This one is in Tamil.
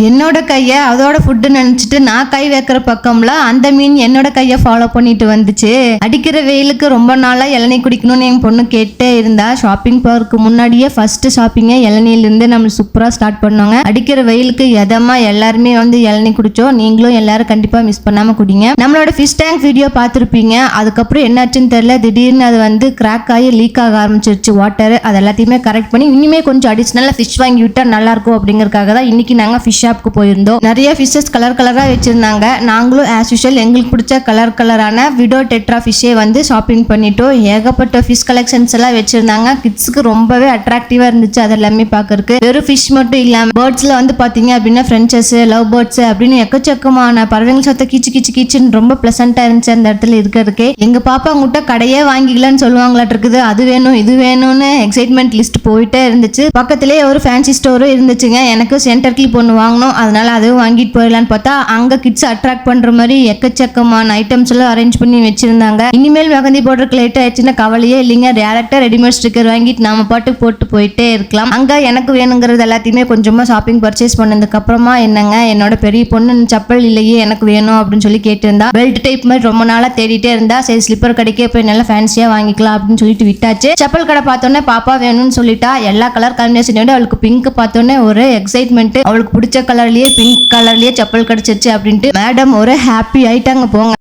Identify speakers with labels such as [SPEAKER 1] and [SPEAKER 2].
[SPEAKER 1] என்னோட கையை அதோட ஃபுட்டு நினச்சிட்டு நான் கை வைக்கிற பக்கம்ல அந்த மீன் என்னோட கையை ஃபாலோ பண்ணிட்டு வந்துச்சு. அடிக்கிற வெயிலுக்கு ரொம்ப நாளாக இளநீ குடிக்கணும்னு என் பொண்ணு கேட்டே இருந்தா. ஷாப்பிங் போகிறதுக்கு முன்னாடியே ஃபர்ஸ்ட் ஷாப்பிங்கை இளநீலேருந்து நம்ம சூப்பராக ஸ்டார்ட் பண்ணோங்க. அடிக்கிற வெயிலுக்கு எதமாக எல்லாருமே வந்து இளநீ குடித்தோம். நீங்களும் எல்லாரும் கண்டிப்பாக மிஸ் பண்ணாமல் குடிங்க. நம்மளோட ஃபிஷ் டேங்க் வீடியோ பார்த்துருப்பீங்க. அதுக்கப்புறம் என்னாச்சுன்னு தெரியல, திடீர்னு அது வந்து கிராக் ஆகி லீக் ஆக ஆரம்பிச்சிருச்சு வாட்டர். அது எல்லாத்தையுமே கரெக்ட் பண்ணி இனிமே கொஞ்சம் அடிஷ்னலாக ஃபிஷ் வாங்கி விட்டால் நல்லாயிருக்கும் அப்படிங்கிறதுக்காக தான் இன்னைக்கு நாங்கள் ஃபிஷ் ஷாப்க்கு போயிருந்தோம். நிறைய ஃபிஷ்ஷஸ் கலர் கலராக வச்சிருந்தாங்க. நாங்களும் ஆஸ் யூஷுவல் எங்களுக்கு பிடிச்ச கலர் கலரான விடோ டெட்ரா ஃபிஷ்ஷே வந்து ஷாப்பிங் பண்ணிட்டோம். ஏகப்பட்ட ஃபிஷ் கலெக்ஷன்ஸ் எல்லாம் வச்சிருந்தாங்க. கிட்ஸுக்கு ரொம்பவே அட்ராக்டிவா இருந்துச்சு அது எல்லாமே பார்க்கறதுக்கு. வெறும் ஃபிஷ் மட்டும் இல்லாம பேர்ட்ஸ்ல வந்து பாத்தீங்க அப்படின்னா ஃப்ரெஞ்சஸ், லவ் பேர்ட்ஸ் அப்படின்னு எக்கச்சக்கமான பறவைகள் சத்த கீச்சு கீச்சு கீச்சுன்னு ரொம்ப பிளசண்டா இருந்துச்சு அந்த இடத்துல இருக்கிறதுக்கே. எங்க பாப்பா உங்ககிட்ட கடையே வாங்கிக்கலான்னு சொல்லுவாங்களாட்டு இருக்குது. அது வேணும் இது வேணும்னு எக்ஸைட்மெண்ட் லிஸ்ட் போயிட்டே இருந்துச்சு. பக்கத்திலே ஒரு ஃபேன்சி ஸ்டோரும் இருந்துச்சுங்க. எனக்கு சென்டர் கிளிப் ஒன்று வாங்கணும், அதனால அதுவும் வாங்கிட்டு போயிடலான்னு பார்த்தா அங்க கிட்ஸ் அட்ராக்ட் பண்ற மாதிரி எக்கச்சக்கமான ஐட்டம்ஸ் எல்லாம் அரேஞ்ச் பண்ணி வச்சிருந்தாங்க. இனிமேல் மெகந்தி போடுறதுக்கு லேட் ஆயிடுச்சுன்னா கவலையே இல்லைங்க. டேரக்டா ரெடிமேட் ஸ்டிக்கர் வாங்கிட்டு நாம பாட்டுக்கு போட்டு போயிட்டே இருக்கலாம். அங்க எனக்கு வேணுங்கிறது எல்லாத்தையுமே கொஞ்சமா ஷாப்பிங் பர்ச்சேஸ் பண்ணதுக்கு அப்புறமா என்னங்க, என்னோட பெரிய பொண்ணு செப்பல் இல்லையே எனக்கு வேணும் அப்படின்னு சொல்லி கேட்டிருந்தா. பெல்ட் டைப் மாதிரி ரொம்ப நாளா தேடிட்டே இருந்தா. சரி ஸ்லிப்பர் கடைக்கே போய் நல்லா ஃபேன்சியா வாங்கிக்கலாம் அப்படின்னு சொல்லிட்டு விட்டாச்சு. செப்பல் கடை பார்த்தோன்னே பாப்பா வேணும்னு சொல்லிட்டா. எல்லா கலர் காம்பினேஷன் விட அவளுக்கு பிங்க் பார்த்தோன்னே ஒரு எக்ஸைட்மெண்ட். அவளுக்கு பிடிச்ச கலர்லயே பிங்க் கலர்லயே செப்பல் கிடைச்சிருச்சு அப்படின்ட்டு மேடம் ஒரு ஹாப்பி ஆயிட்டாங்க போங்க.